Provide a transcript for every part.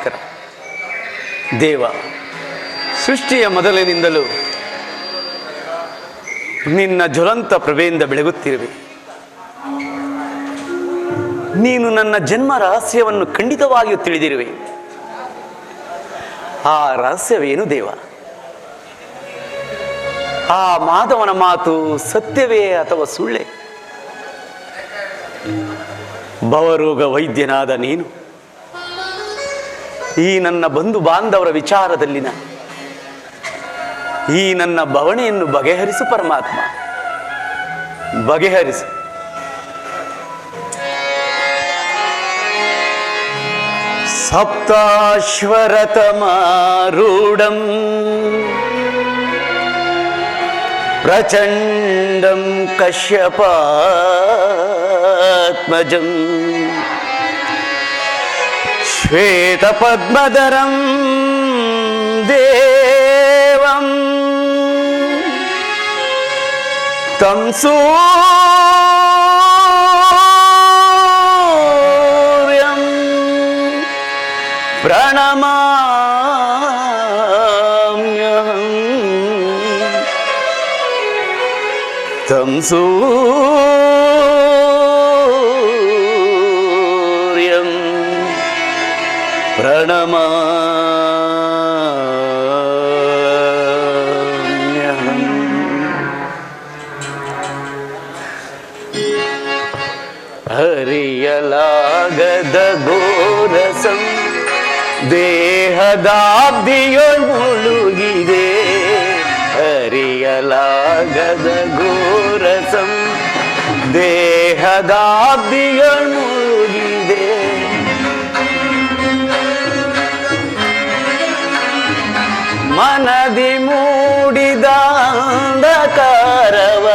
ನಮಸ್ಕಾರ. ದೇವ, ಸೃಷ್ಟಿಯ ಮೊದಲಿನಿಂದಲೂ ನಿನ್ನ ಜ್ವಲಂತ ಪ್ರಭೆಯಿಂದ ಬೆಳಗುತ್ತಿರುವೆ. ನೀನು ನನ್ನ ಜನ್ಮ ರಹಸ್ಯವನ್ನು ಖಂಡಿತವಾಗಿಯೂ ತಿಳಿದಿರುವೆ. ಆ ರಹಸ್ಯವೇನು ದೇವ? ಆ ಮಾಧವನ ಮಾತು ಸತ್ಯವೇ ಅಥವಾ ಸುಳ್ಳೆ? ಭವರೋಗ ವೈದ್ಯನಾದ ನೀನು ಈ ನನ್ನ ಬಂಧು ಬಾಂಧವರ ವಿಚಾರದಲ್ಲಿನ ಈ ನನ್ನ ಬವಣೆಯನ್ನು ಬಗೆಹರಿಸು ಪರಮಾತ್ಮ, ಬಗೆಹರಿಸು. ಸಪ್ತಾಶ್ವರತಮಾರೂಢಂ ಪ್ರಚಂಡಂ ಕಶ್ಯಪಾತ್ಮಜಂ ಶ್ವೇತಪದ್ಮಧರಂ ದೇವಂ तं ಸೂರ್ಯಂ ಪ್ರಣಮಾಮ್ಯಹಂ तं ಸೂರ್ಯಂ ಪ್ರಣಮಾಮ್ಯಹಂ. ಹರಿಯಲಾಗದ ಘೋರಸಂ ದೇಹದಾಬ್ದಿಯೊಳ್ ಮುಳುಗಿದೆ. ಹರಿಯಲಾಗದ ಘೋರಸಂ ದೇಹದಾಬ್ದಿಯೊಳ್ ಮುಳುಗಿದೆ. ಮನದಿ ಮೂಡಿದ ಅಂಧಕಾರವ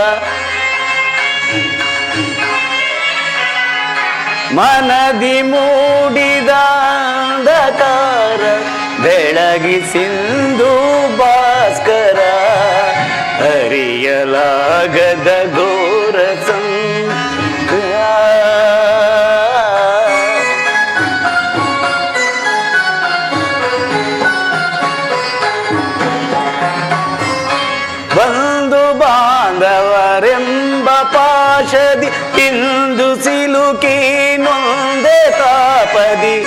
ಮನದಿ ಮೂಡಿದ ಅಂಧಕಾರ ಬೆಳಗಿಸಿಂದು ಭಾಸ್ಕರ. ಹರಿಯಲಾಗದ ಘೋರ ಬಂಧು ಬಾಂಧವರೆಂಬ ಪಾಶದಿ ಇಂದು ಸಿಲುಕಿ ನೊಂದೆ ತಾಪದಿ.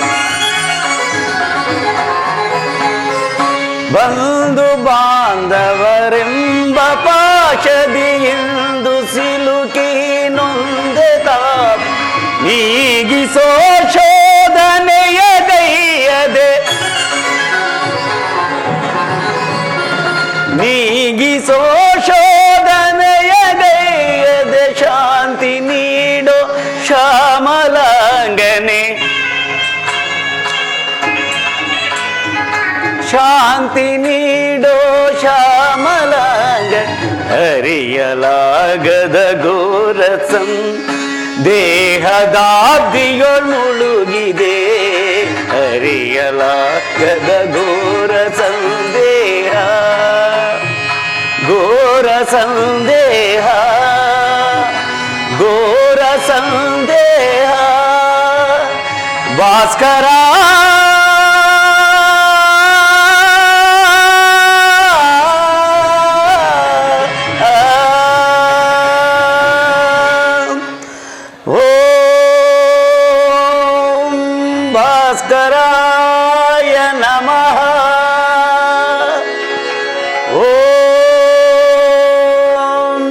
ಬಂಧು ಬಾಂಧವರೆಂಬ ಪಾಶದಿ ಇಂದು ಸಿಲುಕಿ ನೊಂದೆ ತಾಪ. ನೀಗಿಸೋ ಶೋಧನೆಯ ದೈಯದೆ ನೀಗಿಸೋ ಶೋಧನೆಯ ದೈಯದೆ ಶಾಂತಿ ನೀಡೋ ಶ್ಯಾಮಲಾಂಗನೆ. ಶಾಂತಿ ನೀಡೋ ಶ್ಯಾಮಲಾಂಗ. ಹರಿಯಲಾಗದ ಘೋರಸಂ ದೇಹದಾಬ್ದಿಯೊಳ್ ಮುಳುಗಿದೆ. ಹರಿಯಲಾಗದ ಘೋರ ಸಂದೇಹ ಘೋರ ಸಂದೇಹ ಘೋರ ಸಂದೇಹ. ಭಾಸ್ಕರ ಭಾಸ್ಕರಾಯ ನಮಃ. ಓಂ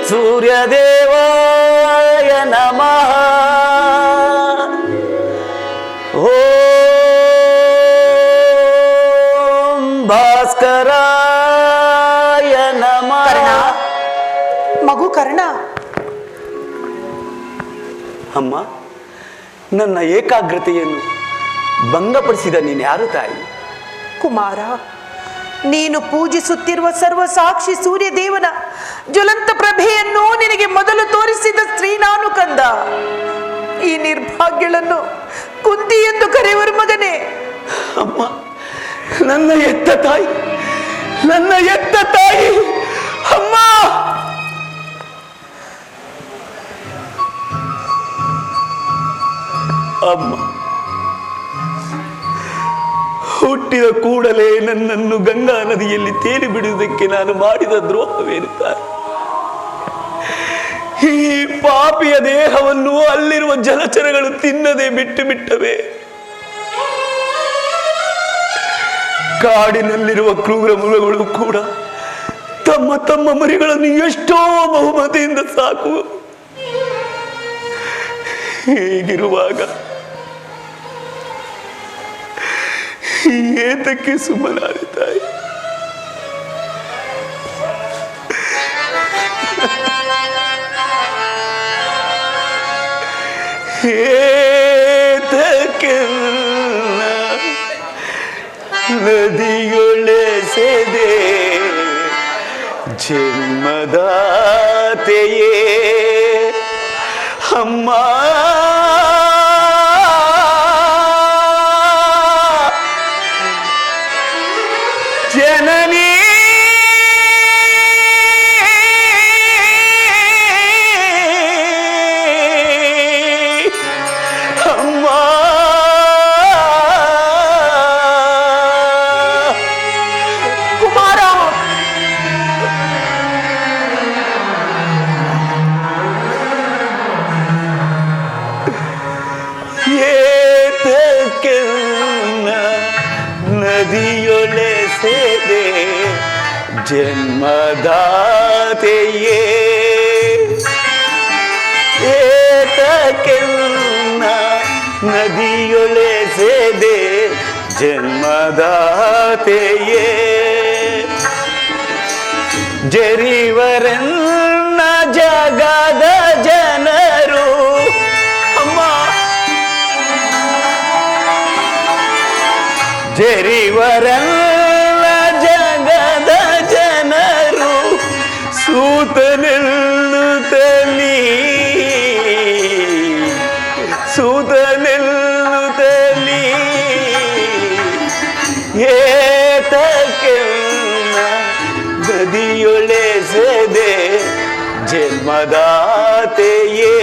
ಸೂರ್ಯದೇವಾಯ ನಮಃ. ಓಂ ಭಾಸ್ಕರಾಯ ನಮಃ. ಮಗು ಕರ್ಣ, ಅಮ್ಮ, ನನ್ನ ಏಕಾಗ್ರತೆಯನ್ನು ಭಂಗಪಡಿಸಿದ ನೀನು ಯಾರು ತಾಯಿ? ಕುಮಾರ, ನೀನು ಪೂಜಿಸುತ್ತಿರುವ ಸರ್ವಸಾಕ್ಷಿ ಸೂರ್ಯದೇವನ ಜ್ವಲಂತ ಪ್ರಭೆಯನ್ನು ನಿನಗೆ ಮೊದಲು ತೋರಿಸಿದ ಸ್ತ್ರೀ ನಾನು ಕಂದ. ಈ ನಿರ್ಭಾಗ್ಯಳನ್ನು ಕುಂತಿ ಎಂದು ಕರೆಯುವರು ಮಗನೇ. ಅಮ್ಮ, ನನ್ನ ಎತ್ತ ತಾಯಿ, ನನ್ನ ಎತ್ತ ತಾಯಿ ಅಮ್ಮ. ಅಮ್ಮ, ಹುಟ್ಟಿದ ಕೂಡಲೇ ನನ್ನನ್ನು ಗಂಗಾ ನದಿಯಲ್ಲಿ ತೇಲಿ ಬಿಡುವುದಕ್ಕೆ ನಾನು ಮಾಡಿದ ದ್ರೋಹವೇನುತ್ತಾರೆ? ಈ ಪಾಪಿಯ ದೇಹವನ್ನು ಅಲ್ಲಿರುವ ಜಲಚರಗಳು ತಿನ್ನದೆ ಬಿಟ್ಟು ಬಿಟ್ಟವೆ. ಕಾಡಿನಲ್ಲಿರುವ ಕ್ರೂರ ಮೃಗಗಳು ಕೂಡ ತಮ್ಮ ತಮ್ಮ ಮರಿಗಳನ್ನು ಎಷ್ಟೋ ಬಹುಮತಿಯಿಂದ ಸಾಕುವ. ಹೀಗಿರುವಾಗ ಏತಕ್ಕೆ ಸುಮ್ಮನಾದೆ ತಾಯಿ? ಏತಕ್ಕೆ ನದಿಯೊಳೆಸೆದೆ ಜನ್ಮದಾತೆಯೇ ಅಮ್ಮ, ಜನನಿ ಅಮ್ಮ. ಕುಮಾರ, ಏತಕ್ಕೆ ನದಿಯೊಳೆಸೆದೆ ಜನ್ಮದಾತೆಯೇ, ಏತಕ್ಕೆ ನದಿಯೊಳೆಸೆದೆ ಜನ್ಮದಾತೆಯೇ. ಜರಿವರನ್ನ ಜಗದ ಜನರು ಅಮ್ಮ, ಜರಿವರನ್ನ ಜಗದ ಜನರು ಸೂತನೆನ್ನುತ್ತಲಿ ಸೂತನೆನ್ನುತ್ತಲಿ. ಏತಕ್ಕೆ ನದಿಯೊಳೆಸೆದೆ ಜನ್ಮದಾತೆಯೇ.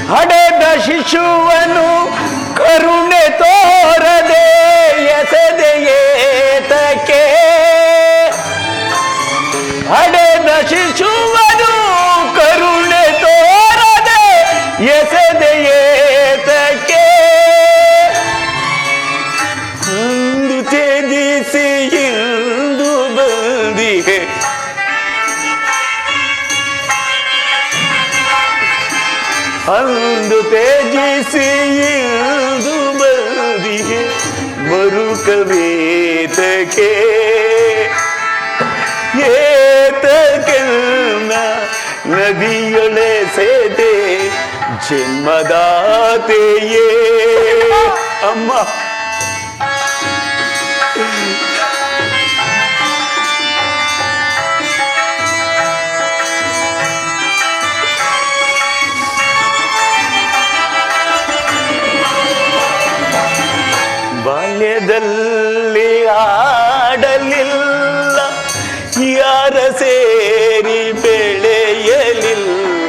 ಹಡೆದ ಶಿಶುವನು ಕರುಣೆ ತೋರದೆ ಎಸೆದೆಯೇತಕ್ಕೆ, ಹಡೆದ ಶಿಶುವನು ಕರುಣೆ ತೋರದೆ ಎಸೆದೆಯೇತಕ್ಕೆ. ಅಂದು ತ್ಯಜಿಸಿ ಇಂದು ಬಂದಿಗೆ, ಅಂದು ತ್ಯಜಿಸಿ ಇಂದು ಬಂದಿಗೆ ಮರುಕವೇತಕ್ಕೆ. ಏತಕ್ಕೆ ನದಿಯೊಳೆಸೆದೆ ಜನ್ಮದಾತೆಯೇ ಅಮ್ಮ. ಬಾಲ್ಯದಲ್ಲಿ ಆಡಲಿಲ್ಲ, ಯಾರ ಸೇರಿ ಬೆಳೆಯಲಿಲ್ಲ.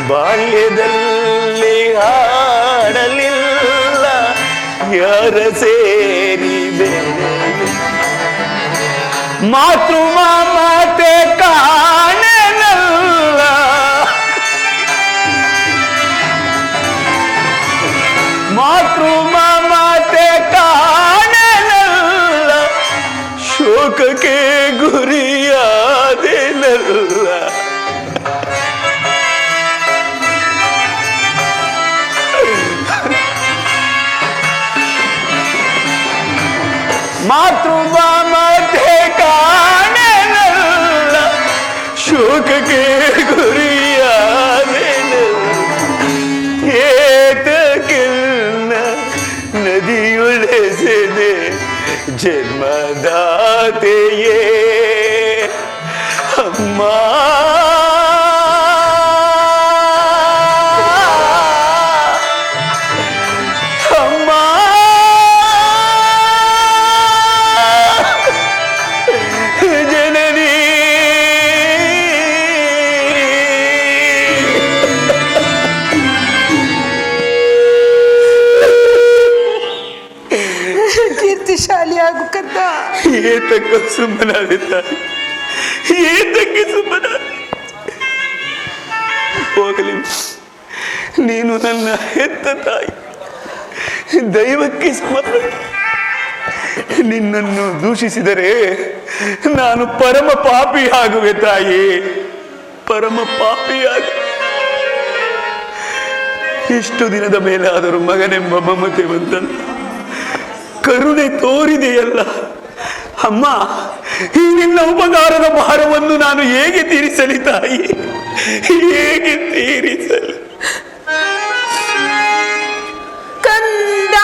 ಬಾಲ್ಯದಲ್ಲಿ ಆಡಲಿಲ್ಲ, ಯಾರ ಸೇರಿ ಬೆಳೆಯಲಿಲ್ಲ. ಮಾತೃ ಮಮತೆ ಕಾಣನಲ್ಲ, ಮಾತೃ ಮಮತೆ ಕಾಣನಲ್ಲ. ಶೋಕಕ್ಕೆ ಗುರಿಯಾದೆನಲ್ಲ. ಮಾತೃ ಮಮತೆ ಕಾಣನಲ್ಲ, ಶೋಕಕ್ಕೆ ಗುರಿಯಾದೆನಲ್ಲ. ಏತಕ್ಕೆ ನದಿಯೊಳೆಸೆದೆ ಜನ್ಮದಾತೆಯೇ ಅಮ್ಮ. ಬಲಿಯಾಗು ಕಂದ. ಏತಕ್ಕ ಸುಮ್ಮನಾದೆ ತಾಯಿ, ಏತಕ್ಕೆ ಸುಮ್ಮನಾದೆ? ಹೋಗಲಿ, ನೀನು ನನ್ನ ಹೆತ್ತ ತಾಯಿ, ದೈವಕ್ಕೆ ಸಮರ್ಪಣೆ. ನಿನ್ನನ್ನು ದೂಷಿಸಿದರೆ ನಾನು ಪರಮ ಪಾಪಿಯಾಗುವೆ ತಾಯಿ, ಪರಮ ಪಾಪಿಯಾಗ. ಎಷ್ಟು ದಿನದ ಮೇಲಾದರೂ ಮಗನೆಂಬ ಮಮತೆ ಬಂತಲ್ಲ, ಕರುಣೆ ತೋರಿದೆಯಲ್ಲ ಅಮ್ಮ. ಈ ನಿನ್ನ ಉಪಕಾರದ ಭಾರವನ್ನು ನಾನು ಹೇಗೆ ತೀರಿಸಲಿ ತಾಯಿ, ಹೇಗೆ ತೀರಿಸಲಿ? ಕಂದ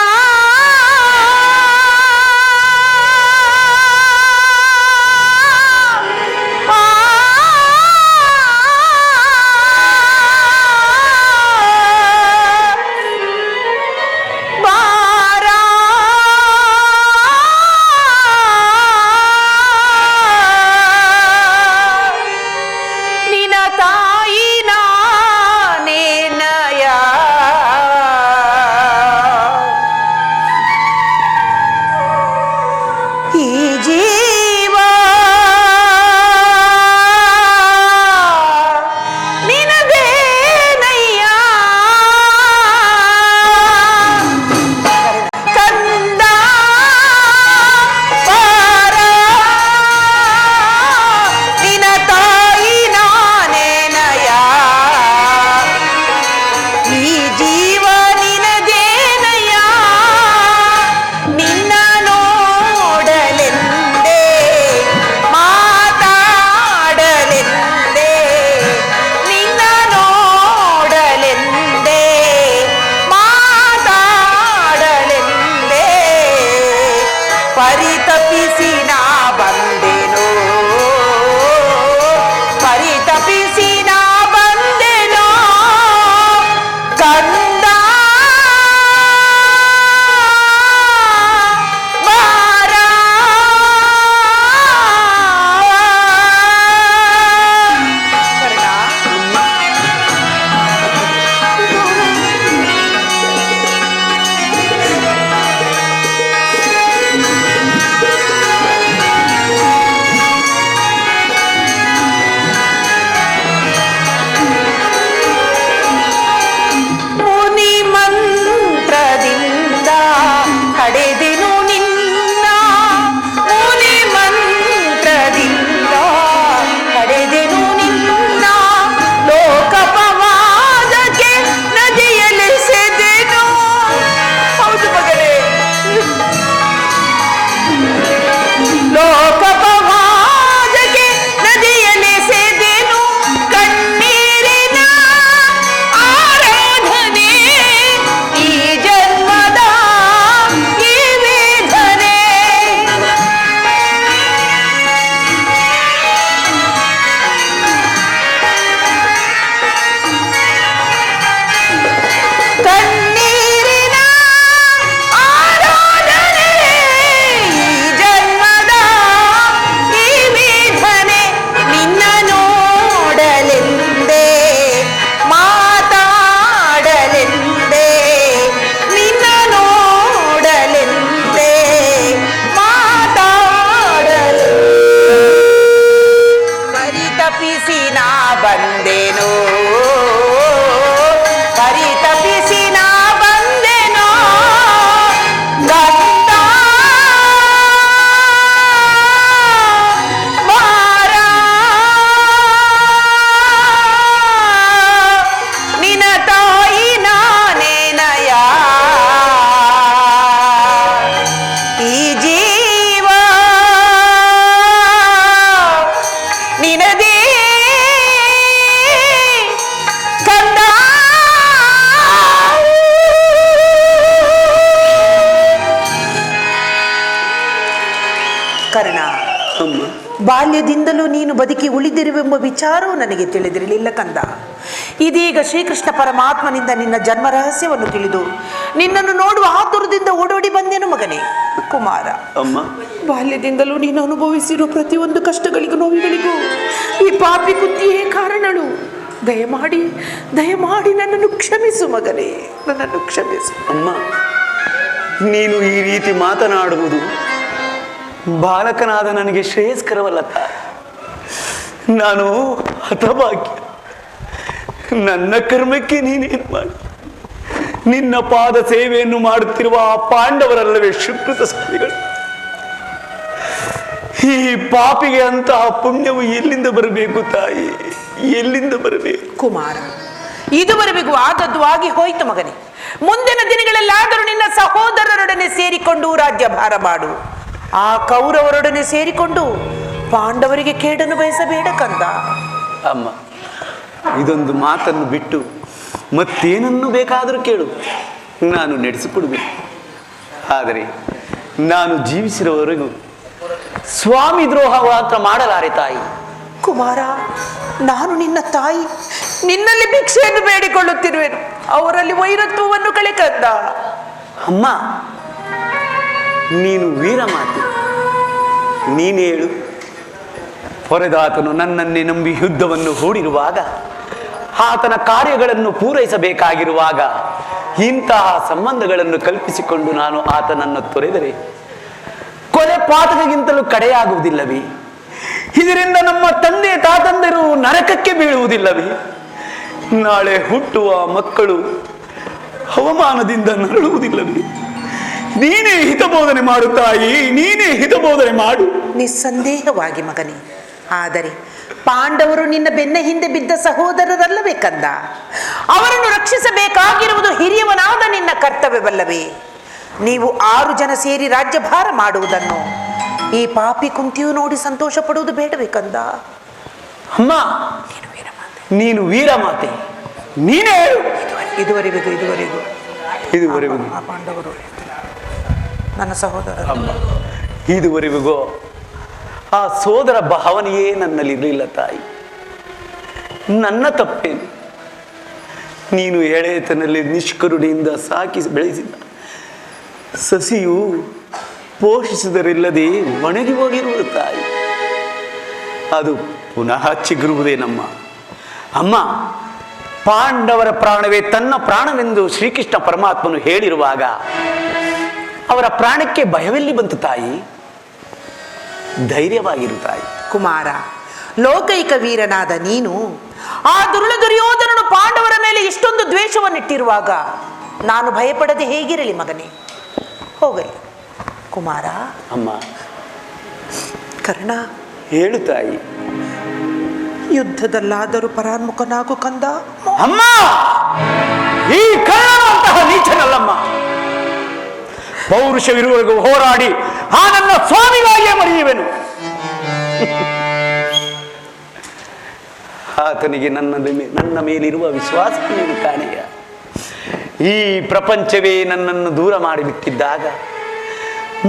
ಕರ್ಣ, ಬಾಲ್ಯದಿಂದಲೂ ನೀನು ಬದುಕಿ ಉಳಿದಿರುವೆಂಬ ವಿಚಾರವು ನನಗೆ ತಿಳಿದಿರಲಿಲ್ಲ ಕಂದ. ಇದೀಗ ಶ್ರೀಕೃಷ್ಣ ಪರಮಾತ್ಮನಿಂದ ನಿನ್ನ ಜನ್ಮ ರಹಸ್ಯವನ್ನು ತಿಳಿದು ನಿನ್ನನ್ನು ನೋಡುವ ಆತುರದಿಂದ ಓಡೋಡಿ ಬಂದೆನು ಮಗನೇ. ಕುಮಾರ, ಬಾಲ್ಯದಿಂದಲೂ ನೀನು ಅನುಭವಿಸಿರುವ ಪ್ರತಿಯೊಂದು ಕಷ್ಟಗಳಿಗೂ ನೋವುಗಳಿಗೂ ಈ ಪಾಪಿ ಕುತ್ತಿಯೇ ಕಾರಣಳು. ದಯಮಾಡಿ ನನ್ನನ್ನು ಕ್ಷಮಿಸು ಮಗನೇ, ನನ್ನನ್ನು ಕ್ಷಮಿಸು. ಅಮ್ಮ, ನೀನು ಈ ರೀತಿ ಮಾತನಾಡುವುದು ಬಾಲಕನಾದ ನನಗೆ ಶ್ರೇಯಸ್ಕರವಲ್ಲ ತಾಯಿ. ನಾನು ಹತಭಾಗ್ಯ. ನನ್ನ ಕರ್ಮಕ್ಕೆ ನೀನೇನು ಮಾಡಿ ನಿನ್ನ ಪಾದ ಸೇವೆಯನ್ನು ಮಾಡುತ್ತಿರುವ ಆ ಪಾಂಡವರಲ್ಲವೇ ಸುಕೃತ ಸ್ವಾಮಿಗಳು. ಈ ಪಾಪಿಗೆ ಅಂತಹ ಪುಣ್ಯವು ಎಲ್ಲಿಂದ ಬರಬೇಕು ತಾಯಿ, ಎಲ್ಲಿಂದ ಬರಬೇಕು? ಕುಮಾರ, ಇದುವರೆಗೂ ಆದದ್ದು ಆಗಿ ಹೋಯಿತು ಮಗನೇ. ಮುಂದಿನ ದಿನಗಳಲ್ಲಾದರೂ ನಿನ್ನ ಸಹೋದರರೊಡನೆ ಸೇರಿಕೊಂಡು ರಾಜ್ಯಭಾರ ಮಾಡು. ಆ ಕೌರವರೊಡನೆ ಸೇರಿಕೊಂಡು ಪಾಂಡವರಿಗೆ ಕೇಡನ್ನು ಬಯಸಬೇಡ ಕಂದ. ಅಮ್ಮ, ಇದೊಂದು ಮಾತನ್ನು ಬಿಟ್ಟು ಮತ್ತೇನನ್ನು ಬೇಕಾದರೂ ಕೇಳು, ನಾನು ನಡೆಸಿಕೊಡ್ಬೇಕು. ಆದರೆ ನಾನು ಜೀವಿಸಿರುವವರೆಗೂ ಸ್ವಾಮಿ ದ್ರೋಹ ಮಾತ್ರ ಮಾಡಲಾರೆ ತಾಯಿ. ಕುಮಾರ, ನಾನು ನಿನ್ನ ತಾಯಿ, ನಿನ್ನಲ್ಲಿ ಭಿಕ್ಷೆಯನ್ನು ಬೇಡಿಕೊಳ್ಳುತ್ತಿರುವೆನು. ಅವರಲ್ಲಿ ವೈರತ್ವವನ್ನು ಕಳೆ ಕಂದ. ಅಮ್ಮ, ನೀನು ವೀರಮಾತೆ, ನೀನೇ ಹೇಳು. ಹೊರೆದಾತನು ನನ್ನನ್ನೇ ನಂಬಿ ಯುದ್ಧವನ್ನು ಹೂಡಿರುವಾಗ, ಆತನ ಕಾರ್ಯಗಳನ್ನು ಪೂರೈಸಬೇಕಾಗಿರುವಾಗ ಇಂತಹ ಸಂಬಂಧಗಳನ್ನು ಕಲ್ಪಿಸಿಕೊಂಡು ನಾನು ಆತನನ್ನು ತೊರೆದರೆ ಕೊಲೆ ಪಾತಕಗಿಂತಲೂ ಕಡೆಯಾಗುವುದಿಲ್ಲವೇ? ಇದರಿಂದ ನಮ್ಮ ತಂದೆ ತಾತಂದಿರು ನರಕಕ್ಕೆ ಬೀಳುವುದಿಲ್ಲವೇ? ನಾಳೆ ಹುಟ್ಟುವ ಮಕ್ಕಳು ಅವಮಾನದಿಂದ ನರಳುವುದಿಲ್ಲವೇ? ನೀನೇ ಹಿತಬೋಧನೆ ಮಾಡು ತಾಯಿ, ನೀನೇ ಹಿತಬೋಧನೆ ಮಾಡು. ನಿಸ್ಸಂದೇಹವಾಗಿ ಮಗನೇ. ಆದರೆ ಪಾಂಡವರು ನಿನ್ನ ಬೆನ್ನ ಹಿಂದೆ ಬಿದ್ದ ಸಹೋದರರಲ್ಲವೇ ಕಂದ? ಅವರನ್ನು ರಕ್ಷಿಸಬೇಕಾಗಿರುವುದು ಹಿರಿಯವನಾದ ನಿನ್ನ ಕರ್ತವ್ಯವಲ್ಲವೇ? ನೀವು 6 ಜನ ಸೇರಿ ರಾಜ್ಯಭಾರ ಮಾಡುವುದನ್ನು ಈ ಪಾಪಿ ಕುಂತಿಯು ನೋಡಿ ಸಂತೋಷ ಪಡುವುದು ಬೇಡವೇ ಕಂದ? ಅಮ್ಮ, ನೀನು ವೀರಮಾತೆ, ನೀನೇ ಹೇಳು. ಇದುವರೆಗೂ ಆ ಪಾಂಡವರು ನನ್ನ ಸಹೋದರ. ಅಮ್ಮ, ಇದುವರೆಗೂ ಆ ಸೋದರ ಭಾವನೆಯೇ ನನ್ನಲ್ಲಿ ಇರಲಿಲ್ಲ ತಾಯಿ. ನನ್ನ ತಪ್ಪೇನು? ನೀನು ಎಳೆತನಲ್ಲಿ ನಿಷ್ಕರುಣೆಯಿಂದ ಸಾಕಿ ಬೆಳೆಸಿದ ಸಸಿಯು ಪೋಷಿಸಿದರಿಲ್ಲದೆ ಒಣಗಿ ಹೋಗಿರುವುದು ತಾಯಿ. ಅದು ಪುನಃ ಚಿಗುರುವುದೇನಮ್ಮ? ಅಮ್ಮ, ಪಾಂಡವರ ಪ್ರಾಣವೇ ತನ್ನ ಪ್ರಾಣವೆಂದು ಶ್ರೀಕೃಷ್ಣ ಪರಮಾತ್ಮನು ಹೇಳಿರುವಾಗ ಅವರ ಪ್ರಾಣಕ್ಕೆ ಭಯವೆಲ್ಲಿ ಬಂತು ತಾಯಿ? ಧೈರ್ಯವಾಗಿರು ತಾಯಿ. ಕುಮಾರ, ಲೋಕೈಕ ವೀರನಾದ ನೀನು ಆ ದುರ್ಯೋಧನನು ಪಾಂಡವರ ಮೇಲೆ ಇಷ್ಟೊಂದು ದ್ವೇಷವನ್ನಿಟ್ಟಿರುವಾಗ ನಾನು ಭಯಪಡದೆ ಹೇಗಿರಲಿ ಮಗನೇ? ಹೋಗಲಿ ಕುಮಾರ. ಅಮ್ಮ, ಕರ್ಣ, ಹೇಳು ತಾಯಿ. ಯುದ್ಧದಲ್ಲಾದರೂ ಪರಾನ್ಮುಖನಾಗು ಕಂದ. ಅಮ್ಮ, ಈ ಕರ್ಣನಂತಹ ನೀಚನಲ್ಲಮ್ಮ. ಪೌರುಷವಿರುವವರೆಗೂ ಹೋರಾಡಿ ಆ ನನ್ನ ಸ್ವಾಮಿಗಾಗಿಯೇ ಮರೆಯುವೆನು. ಆತನಿಗೆ ನನ್ನ ಮೇಲಿರುವ ವಿಶ್ವಾಸ ನೀನು ಕಾಣೆಯ. ಈ ಪ್ರಪಂಚವೇ ನನ್ನನ್ನು ದೂರ ಮಾಡಿಬಿಟ್ಟಿದ್ದಾಗ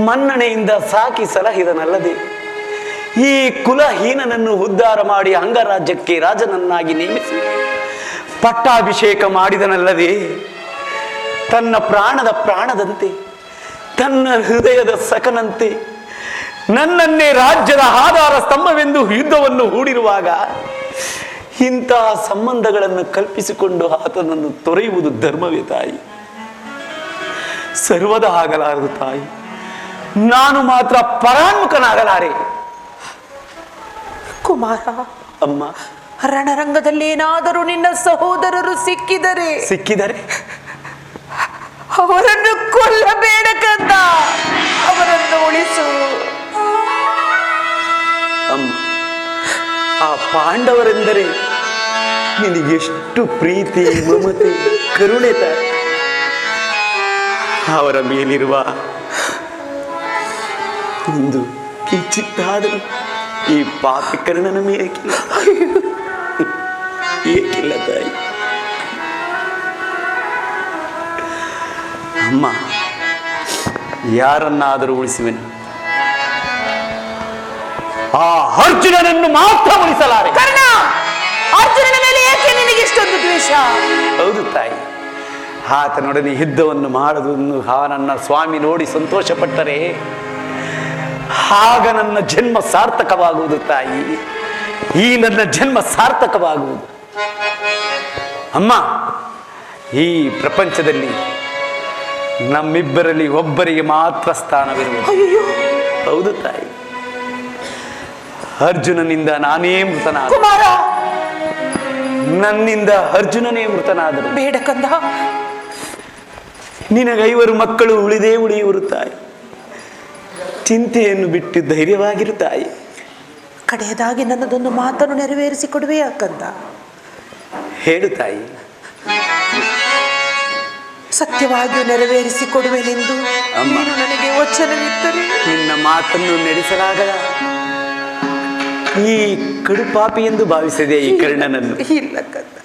ಮನ್ನಣೆಯಿಂದ ಸಾಕಿ ಸಲಹಿದನಲ್ಲದೆ ಈ ಕುಲಹೀನನನ್ನು ಉದ್ಧಾರ ಮಾಡಿ ಅಂಗರಾಜ್ಯಕ್ಕೆ ರಾಜನನ್ನಾಗಿ ನೇಮಿಸಿ ಪಟ್ಟಾಭಿಷೇಕ ಮಾಡಿದನಲ್ಲದೆ ತನ್ನ ಪ್ರಾಣದ ಪ್ರಾಣದಂತೆ, ತನ್ನ ಹೃದಯದ ಸಖನಂತೆ ನನ್ನನ್ನೇ ರಾಜ್ಯದ ಆಧಾರ ಸ್ತಂಭವೆಂದು ಯುದ್ಧವನ್ನು ಹೂಡಿರುವಾಗ ಇಂತಹ ಸಂಬಂಧಗಳನ್ನು ಕಲ್ಪಿಸಿಕೊಂಡು ಆತನನ್ನು ತೊರೆಯುವುದು ಧರ್ಮವೇ ತಾಯಿ? ಸರ್ವದ ಆಗಲಾರದು ತಾಯಿ. ನಾನು ಮಾತ್ರ ಪರಾನ್ಮುಖನಾಗಲಾರೆ. ಕುಮಾರ, ಅಮ್ಮ, ರಣರಂಗದಲ್ಲಿ ಏನಾದರೂ ನಿನ್ನ ಸಹೋದರರು ಸಿಕ್ಕಿದರೆ ಅವರನ್ನು ಕೊಲ್ಲಬೇಡ ಕಂದ, ಅವರನ್ನು ಉಳಿಸು. ಅಮ್ಮ, ಆ ಪಾಂಡವರೆಂದರೆ ನಿನಗೆಷ್ಟು ಪ್ರೀತಿ, ಮಮತೆ, ಕರುಣೆ ತಾಯಿ. ಅವರ ಮೇಲಿರುವ ಒಂದು ಕಿಂಚಿತ್ತಾದರೂ ಈ ಪಾಪಿಕರ್ಣನ ಮೇಲಿಲ್ಲ. ಏಕಿಲ್ಲ ತಾಯಿ. ಅಮ್ಮ, ಯಾರನ್ನಾದರೂ ಉಳಿಸುವೆನು, ಆ ಅರ್ಜುನನನ್ನು ಮಾತ್ರ ಉಳಿಸಲಾರೆ. ಕರ್ಣ, ಅರ್ಜುನನ ಮೇಲೆ ಏಕೆ ನಿನಗೆ ಇಷ್ಟೊಂದು ದ್ವೇಷ? ಹೌದು ತಾಯಿ, ಆತನೊಡನೆ ಯುದ್ಧವನ್ನು ಮಾಡುವುದನ್ನು ನನ್ನ ಸ್ವಾಮಿ ನೋಡಿ ಸಂತೋಷಪಟ್ಟರೆ ಆಗ ನನ್ನ ಜನ್ಮ ಸಾರ್ಥಕವಾಗುವುದು ತಾಯಿ. ಈ ನನ್ನ ಜನ್ಮ ಸಾರ್ಥಕವಾಗುವುದು. ಅಮ್ಮ, ಈ ಪ್ರಪಂಚದಲ್ಲಿ ನಮ್ಮಿಬ್ಬರಲ್ಲಿ ಒಬ್ಬರಿಗೆ ಮಾತ್ರ ಸ್ಥಾನವಿರುವುದು. ಅಯ್ಯೋ, ಹೌದು ತಾಯಿ, ಅರ್ಜುನನಿಂದ ನಾನೇ ಮೃತನಾದ, ಕುಮಾರ ನನ್ನಿಂದ ಅರ್ಜುನನೇ ಮೃತನಾದರು. ಬೇಡ ಕಂದ, ನಿನಗೈವರು ಮಕ್ಕಳು ಉಳಿದೇ ಉಳಿಯುವರು ತಾಯಿ. ಚಿಂತೆಯನ್ನು ಬಿಟ್ಟು ಧೈರ್ಯವಾಗಿರು ತಾಯಿ. ಕಡೆಯದಾಗಿ ನನ್ನದೊಂದು ಮಾತನ್ನು ನೆರವೇರಿಸಿಕೊಡುವೆಯಾ ಕಂದ? ಹೇಳು ತಾಯಿ. ಸತ್ಯವಾಗಿಯೂ ನೆರವೇರಿಸಿಕೊಡುವೆನೆಂದು ಅಮ್ಮ. ನೀನು ನನಗೆ ವಚನವಿದ್ದರೆ ನಿನ್ನ ಮಾತನ್ನು ನಡೆಸಲಾಗದ ಈ ಕಡುಪಾಪಿ ಎಂದು ಭಾವಿಸಿದೆ ಈ ಕರ್ಣನನ್ನು. ಇಲ್ಲ ಕಂದ.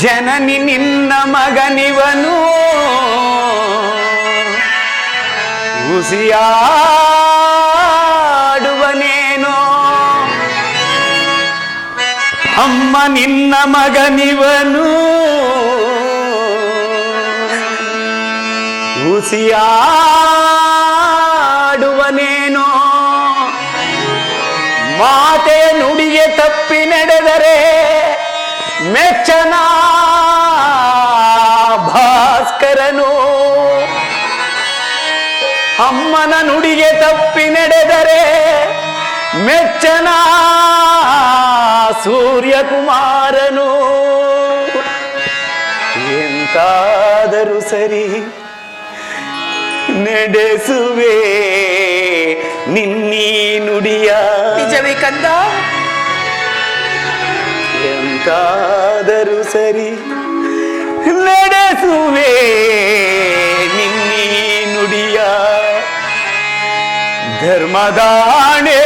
ಜನನಿ ನಿನ್ನ ಮಗನಿವನು, ಉಸಿಯಾಡುವನೇನೋ, ಅಮ್ಮ ನಿನ್ನ ಮಗನಿವನು, ಉಸಿಯಾಡುವನೇನೋ, ಮಾತೆ ನುಡಿಗೆ ತಪ್ಪಿ ನಡೆದರೆ ಮೆಚ್ಚನ ಭಾಸ್ಕರನು, ಅಮ್ಮನ ನುಡಿಗೆ ತಪ್ಪಿ ನಡೆದರೆ ಮೆಚ್ಚನ ಸೂರ್ಯಕುಮಾರನು. ಎಂತಾದರೂ ಸರಿ ನಡೆಸುವೆ ನಿನ್ನೀ ನುಡಿಯ. ನಿಜವೇ ಕಂದ? ಎಂತಾದರೂ ಸರಿ ನಡೆಸುವೆ ನಿನ್ನೀ ನುಡಿಯ. ಧರ್ಮದಾಣೆ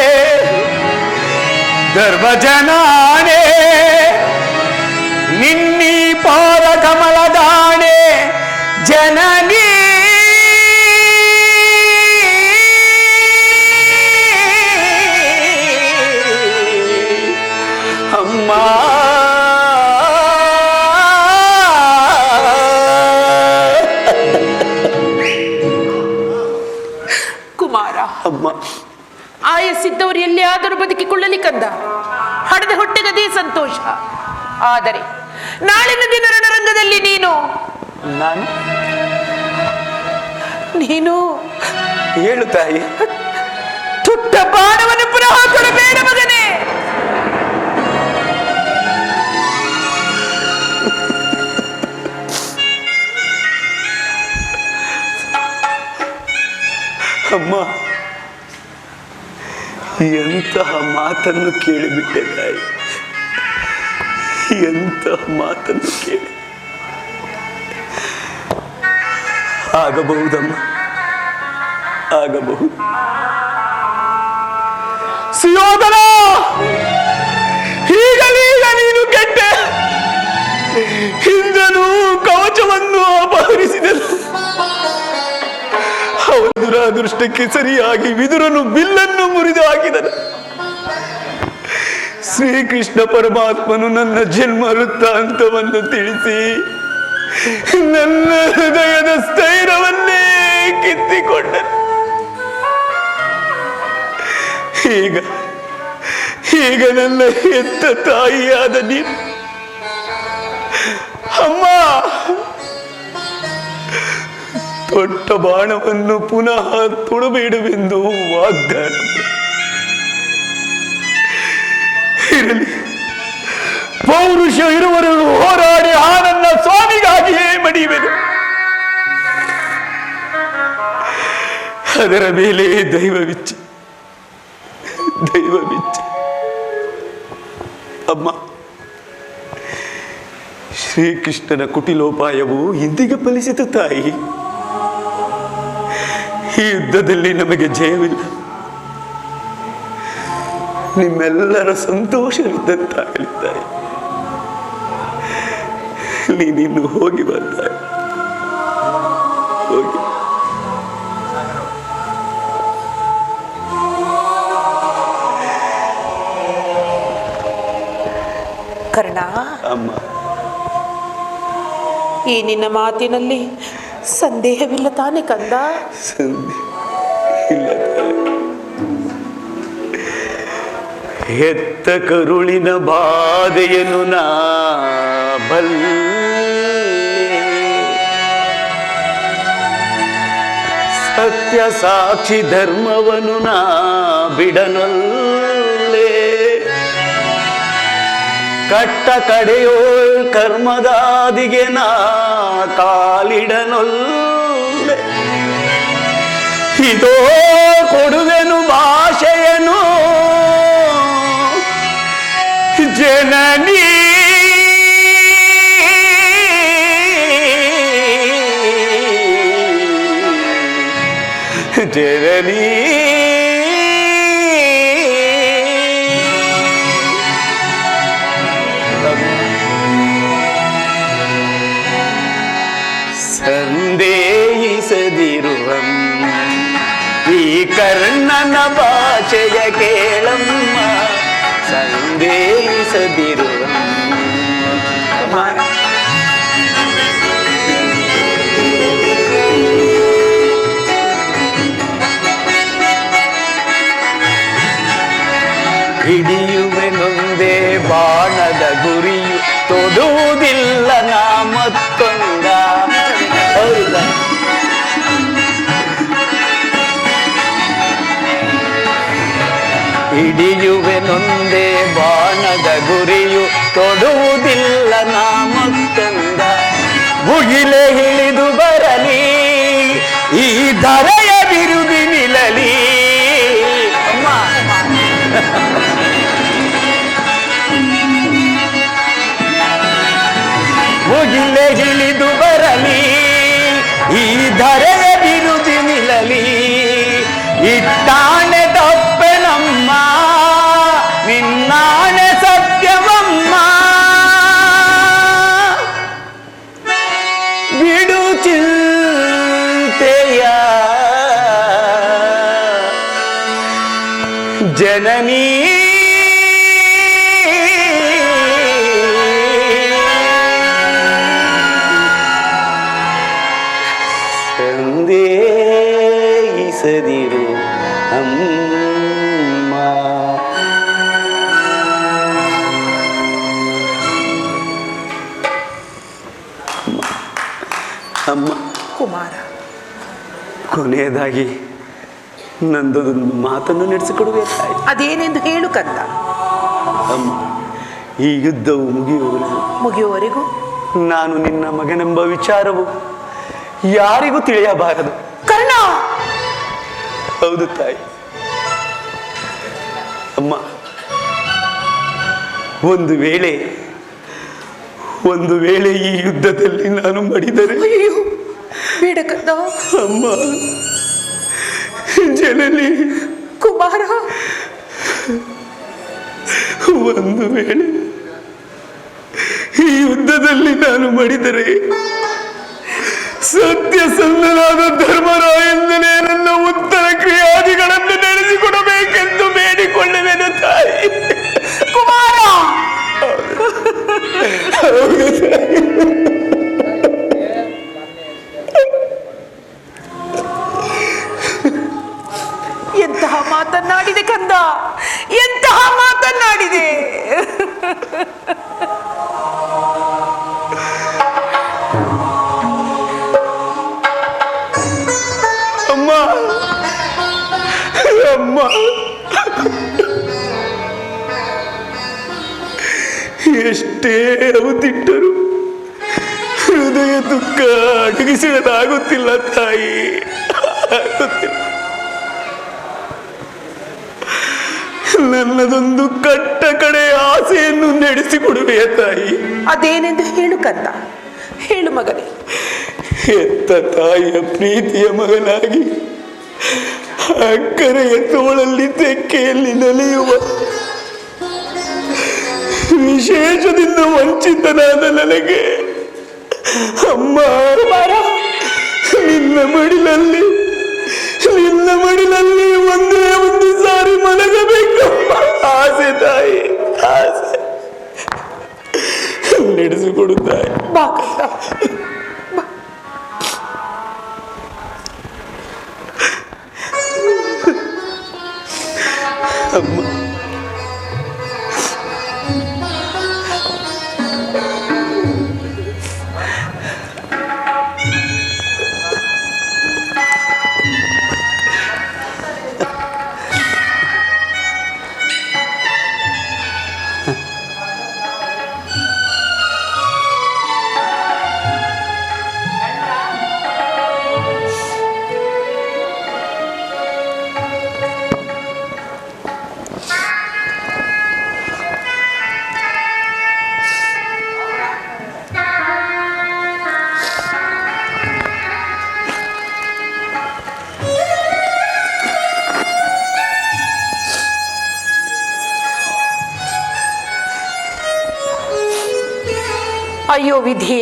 ಧರ್ಮಜನಾಣೆ ನಿನ್ನೀ ಪಾದ ಕಮಲದಾಣೆ ಜನನಿ. ಅಮ್ಮ ಕುಮಾರ, ಅಮ್ಮ ಆಯಸ್ಸಿದ್ದವರು ಎಲ್ಲಿ ಆದರೂ ಬದುಕಿಕೊಳ್ಳಲಿ ಕಂದ. ಹಡೆದ ಹೊಟ್ಟೆಗದೇ ಸಂತೋಷ. ಆದರೆ ನಾಳಿನ ದಿನ ರಣರಂಗದಲ್ಲಿ ನಾನು ನೀನು ಹೇಳು ತಾಯಿ. ತುಟ್ಟ ಬಾಣವನ್ನು ಪುನಃ ಕೊಡಬೇಡ ಮಗನೇ. ಅಮ್ಮ, ಎಂತಹ ಮಾತನ್ನು ಕೇಳಿಬಿಟ್ಟೆ ತಾಯಿ, ಎಂತಹ ಮಾತನ್ನು ಕೇಳಿ. ಆಗಬಹುದಮ್ಮ, ಆಗಬಹುದು. ಸುಯೋಧನ, ಈಗಲೀಗ ನೀನು ಗೆಡ್ಡೆ. ಇಂದ್ರನು ಕವಚವನ್ನು ಅಪಹರಿಸಿದನು. ಅವನ ದುರಾದೃಷ್ಟಕ್ಕೆ ಸರಿಯಾಗಿ ವಿದುರನು ಬಿಲ್ಲನ್ನು ಮುರಿದು ಹಾಕಿದನು. ಶ್ರೀಕೃಷ್ಣ ಪರಮಾತ್ಮನು ನನ್ನ ಜನ್ಮ ವೃತ್ತಾಂತವನ್ನು ತಿಳಿಸಿ ನನ್ನ ಹೃದಯದ ಸ್ಥೈರ್ಯವನ್ನೇ ಕಿತ್ತಿಕೊಂಡನು. ಈಗ ನನ್ನ ಹೆತ್ತ ತಾಯಿಯಾದ ನೀನು ಅಮ್ಮ, ದೊಡ್ಡ ಬಾಣವನ್ನು ಪುನಃ ತೊಡಬೇಡುವೆಂದು ವಾಗ್ದಾನ. ಇರಲಿ, ಪೌರುಷ ಇರುವವರೆಗೂ ಹೋರಾಡಿ ಆ ನನ್ನ ಸ್ವಾಮಿಗಾಗಿಯೇ ಮಡಿಯುವೆನು. ಅದರ ಮೇಲೆ ದೈವವಿಚ್ಛೆ. ಅಮ್ಮ, ಶ್ರೀಕೃಷ್ಣನ ಕುಟಿಲೋಪಾಯವು ಇಂದಿಗೆ ಫಲಿಸಿತು ತಾಯಿ. ಈ ಯುದ್ಧದಲ್ಲಿ ನಮಗೆ ಜಯವಿಲ್ಲ. ನಿಮ್ಮೆಲ್ಲರ ಸಂತೋಷವಿದ್ದಂತಾಗಲಿ ತಾಯಿ. ನೀನಿನ್ನು ಹೋಗಿ ಬಂದ ಹೋಗಿ. ಕರ್ಣ, ಅಮ್ಮ, ಈ ನಿನ್ನ ಮಾತಿನಲ್ಲಿ ಸಂದೇಹವಿಲ್ಲ ತಾನೆ ಕಂದ? ಇಲ್ಲ. ಹೆತ್ತ ಕರುಳಿನ ಬಾಧೆಯನ್ನು ನಾ ಬಲ್ಲೆ, ಸತ್ಯ ಸಾಕ್ಷಿ ಧರ್ಮವನ್ನು ನಾ ಬಿಡನೊಲ್ಲೆ, ಕಟ್ಟ ಕಡೆಯೋ ಕರ್ಮದಾದಿಗೆ ನಾ ಕಾಲಿಡನೊಲ್ಲೆ. ಇದೋ ಕೊಡುವೆನು ಭಾಷೆಯನು ಜನನೀ, ಜನನೀ ಸಂದೇಹಿಸದಿರುವ ಈ ಕರ್ಣನ ಭಾಷೆಯ ಕೇಳಮ್ಮ, ಸಂದೇಹಿಸದಿರುವ ಹಿಡಿಯುವೆನೊಂದೇ ಬಾಣದ ಗುರಿಯು ತೊಡುವುದಿಲ್ಲ ನಾ ಮತ್ತೊಂದ. ಹೌದಾ? ಹಿಡಿಯುವೆನೊಂದೇ ಬಾಣದ ಗುರಿಯು ತೊಡುವುದಿಲ್ಲ ನಾ ಮತ್ತೊಂದ. ಮುಗಿಲೆ ಹಿಡಿದು ಬರಲಿ ಈ ಧರೆಯ ಬಿರುದಿ ನಿಲ್ಲಲಿ. ಮುಗಿಲೆ ಹಿಡಿದು ಬರಲಿ ಈ ಧರೆಯ ಬಿರುದಿ ನಿಲ್ಲಲಿ. ಇಟ್ಟಾಣೆ ತಪ್ಪೆನಮ್ಮ ನಿನ್ನಾಣೆ ಸತ್ಯವಮ್ಮ, ಬಿಡು ಚಿಂತೆಯ ಜನನೀ. ಸಂದೇಹಿಸದಿರು ಅಮ್ಮ. ಅಮ್ಮ ಕುಮಾರ, ಕೊನೆಯದಾಗಿ ನಂದೊಂದು ಮಾತನ್ನು ನಡೆಸಿಕೊಡುವೆ ತಾಯಿ. ಅದೇನೆಂದು ಹೇಳು ಕಂದ. ಅಮ್ಮ, ಈ ಯುದ್ಧವು ಮುಗಿಯುವವರೆಗೂ ನಾನು ನಿನ್ನ ಮಗನೆಂಬ ವಿಚಾರವು ಯಾರಿಗೂ ತಿಳಿಯಬಾರದು. ಕರ್ಣ. ಹೌದು ತಾಯಿ. ಅಮ್ಮ, ಒಂದು ವೇಳೆ ಈ ಯುದ್ಧದಲ್ಲಿ ನಾನು ಮಡಿದರೆ, ಬೇಡ ಕಂದ. ಅಮ್ಮ, ಜನನಿ ಕುಮಾರ, ಒಂದು ವೇಳೆ ಈ ಯುದ್ಧದಲ್ಲಿ ನಾನು ಮಡಿದರೆ ಸತ್ಯಸಂಧನಾದ ಧರ್ಮರಾಯಂದನೇ ನನ್ನ ಉತ್ತರ ಕ್ರಿಯಾದಿಗಳನ್ನು ನಡೆಸಿಕೊಡಬೇಕೆಂದು ಬೇಡಿಕೊಳ್ಳುವೆನು ತಾಯಿ. ಕುಮಾರ, ಹೌದು ತಾಯಿ. ಎಂತಹ ಮಾತನ್ನಾಡಿದೆ ಕಂದ, ಎಂತಹ ಮಾತನ್ನಾಡಿದೆ. ಅಮ್ಮ, ಅಮ್ಮ, ಎಷ್ಟೇ ಅವತಿಟ್ಟರು ಹೃದಯ ದುಃಖ ಅಡಗಿಸಿಡಲಾಗುತ್ತಿಲ್ಲ ತಾಯಿ, ಆಗುತ್ತಿಲ್ಲ. ನನ್ನದೊಂದು ಕಟ್ಟ ಕಡೆ ಆಸೆಯನ್ನು ನಡೆಸಿಕೊಡುವೆಯ ತಾಯಿ. ಅದೇನೆಂದು ಹೇಳು ಕಂದ, ಹೇಳು ಮಗನೇ. ಎತ್ತ ತಾಯಿಯ ಪ್ರೀತಿಯ ಮಗನಾಗಿ ಅಕ್ಕರೆಯ ತೋಳಲ್ಲಿ ತೆಕ್ಕೆಯಲ್ಲಿ ನಲಿಯುವ ವಿಶೇಷದಿಂದ ವಂಚಿತನಾದ ನನಗೆ ಅಮ್ಮ, ನಿನ್ನ ಮಡಿಲಲ್ಲಿ ಒಂದೇ ಒಂದು ಸಾರಿ ಮಲಗಬೇಕು ಆಸೆ ತಾಯಿ, ಆಸೆ ನಡೆಸಿಕೊಡು ತಾಯಿ. ಬಾ ಕಂದ, ಬಾ. ಅಮ್ಮ, ಅಯ್ಯೋ ವಿಧಿ,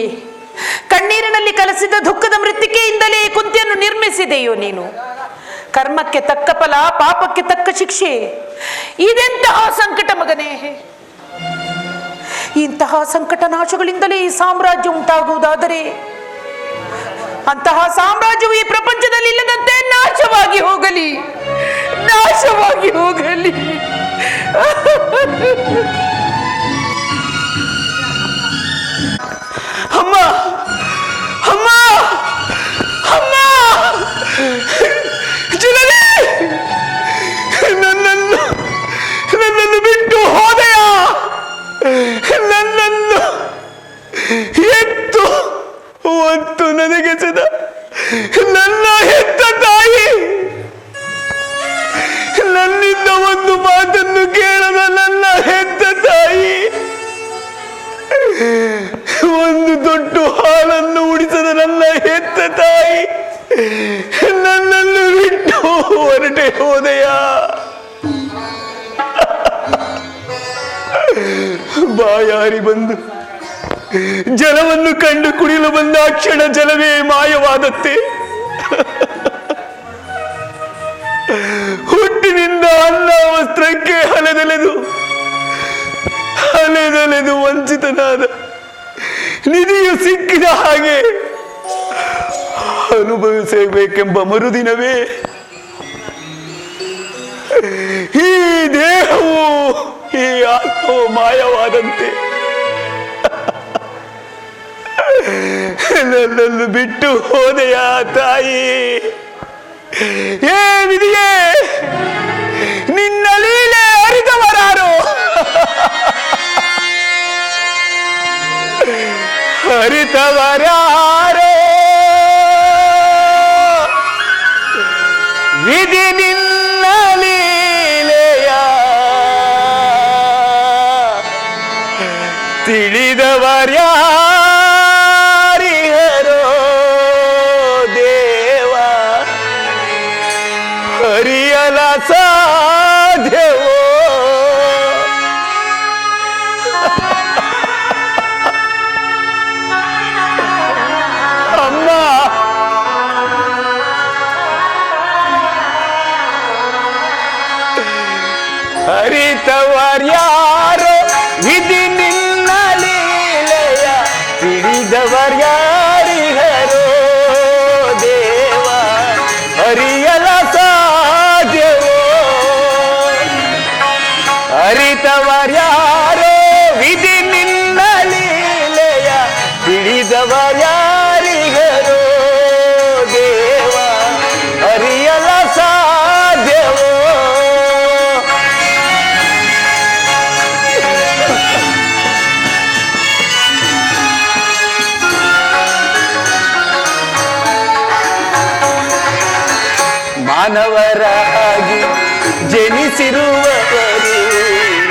ಕಣ್ಣೀರಿನಲ್ಲಿ ಕಲಸಿದ ದುಃಖದ ಮೃತ್ತಿಕೆಯಿಂದಲೇ ಕುಂತಿಯನ್ನು ನಿರ್ಮಿಸಿದೆಯೋ ನೀನು. ಕರ್ಮಕ್ಕೆ ತಕ್ಕ ಫಲ, ಪಾಪಕ್ಕೆ ತಕ್ಕ ಶಿಕ್ಷೆ. ಇದೆಂತಹ ಸಂಕಟ ಮಗನೇ! ಇಂತಹ ಸಂಕಟ ನಾಶಗಳಿಂದಲೇ ಈ ಸಾಮ್ರಾಜ್ಯ ಉಂಟಾಗುವುದಾದರೆ ಅಂತಹ ಸಾಮ್ರಾಜ್ಯವು ಈ ಪ್ರಪಂಚದಲ್ಲಿ ಇಲ್ಲದಂತೆ ನಾಶವಾಗಿ ಹೋಗಲಿ, ನಾಶವಾಗಿ ಹೋಗಲಿ. ಅಮ್ಮ, ಅಮ್ಮ, ಅಮ್ಮ, ಜನನಿ, ನನ್ನನ್ನು ಬಿಟ್ಟು ಹೋದೆಯ? ನನ್ನನ್ನು ಎತ್ತು ಒತ್ತು ನನಗೆ ನನ್ನ ಹೆತ್ತ ತಾಯಿ, ನನ್ನಿಂದ ಒಂದು ಮಾತನ್ನು ಕೇಳದ ನನ್ನ ಹೆತ್ತ ತಾಯಿ, ಒಂದು ತೊಟ್ಟು ಹಾಲನ್ನು ಉಡಿಸದ ನನ್ನ ಹೆತ್ತ ತಾಯಿ ನನ್ನನ್ನು ಬಿಟ್ಟು ಹೊರಟೆ ಹೋದೆಯ? ಬಾಯಾರಿ ಬಂದು ಜಲವನ್ನು ಕಂಡು ಕುಡಿಯಲು ಬಂದ ಕ್ಷಣ ಜಲವೇ ಮಾಯವಾದತ್ತೆ. ಹುಟ್ಟಿನಿಂದ ಅನ್ನ ವಸ್ತ್ರಕ್ಕೆ ಅಲೆದಲೆದು ವಂಚಿತನಾದ ನಿಧಿಯು ಸಿಕ್ಕಿದ ಹಾಗೆ ಅನುಭವಿಸಬೇಕೆಂಬ ಮರುದಿನವೇ ಈ ದೇಹವು, ಈ ಆತ್ಮವು ಮಾಯವಾದಂತೆ ನನ್ನನ್ನು ಬಿಟ್ಟು ಹೋದೆಯ ತಾಯಿ? ಏ ವಿಧಿಯೇ, ನಿನ್ನ ಲೀಲೆ ಅರಿತವರಾರು? ಅರಿತವರಾರೋ? ವಿಧಿ ನಿನ್ನ ಲೀಲೆಯ ತಿಳಿದವರ್ಯಾರಿಹರೋ ದೇವ, ಅರಿಯಲ ಸಾಧ್ಯವೋ? ಅಮ್ಮ, ಅರಿತವರ್ಯಾರೋ ವಿಧಿ ನಿನ್ನ ಲೀಲೆಯ ತಿಳಿದವರ್ಯಾರಿಹರೋ ದೇವ, ಅರಿಯಲ ಸಾಧ್ಯವೋ? ಅರಿತವರ್ಯಾರೋ ವಿಧಿ ನಿನ್ನ ಲೀಲೆಯ ತಿಳಿದವರ್ಯಾರಿಹರೋ ದೇವ, ಅರಿಯಲ ಸಾಧ್ಯವೋ? ಮಾನವರಾಗಿ ಜನಿಸಿರುವವರು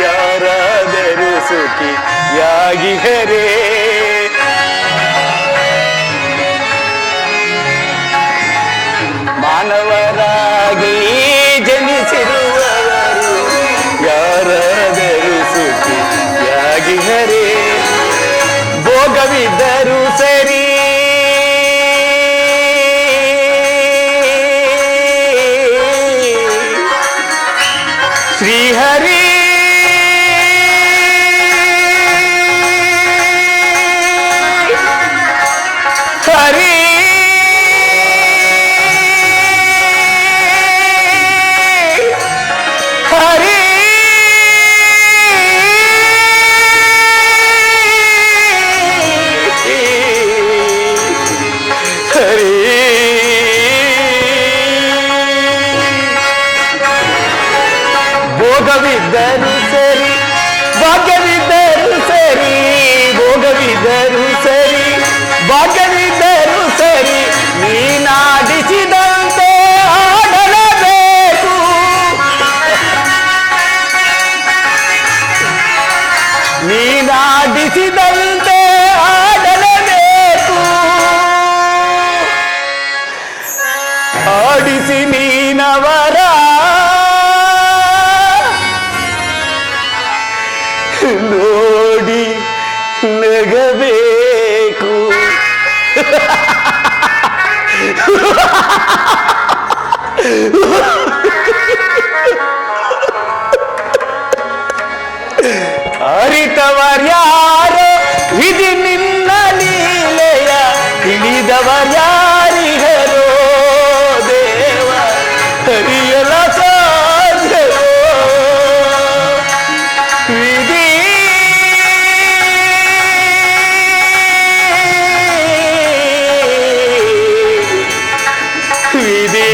ಯಾರಾದರೂ ಸುಖಿಯಾಗಿಹರೇ? ಮಾನವರಾಗಿ ಜನಿಸಿರುವವರು ಯಾರಾದರೂ ಸುಖಿಯಾಗಿಹರೇ? ಭೋಗವಿದ್ದರೂ ಸರಿ, ಶ್ರೀಹರಿ ಹರಿ ಹರಿ ಹರಿ ಭೋಗವಿದ್ದರೂ ಸರಿ, ಭಾಗ್ಯವಿದ್ದರೂ ಸರಿ, ಭೋಗವಿದ್ದರೂ ಸರಿ, ಭಾಗ್ಯವಿದ್ದರೂ ಸರಿ, ನೀನಾಡಿಸಿದಂತೆ ಆಡಲೇಬೇಕು. ನೀನಾಡಿಸಿದಂತೆ ಆಡಲೇಬೇಕು. ಆಡಿಸಿ ನೀನವರ ನೋಡಿ ನಗಬೇಕು. ಅರಿತವರ್ಯಾರೋ ವಿಧಿ ನಿನ್ನ ಲೀಲೆಯ ತಿಳಿದವರ್ಯಾರಿಗರೋ ದೇವ ಹರಿಯಲ ಸಾಧ್ಯವೋ ವಿಧಿ ವಿಧಿ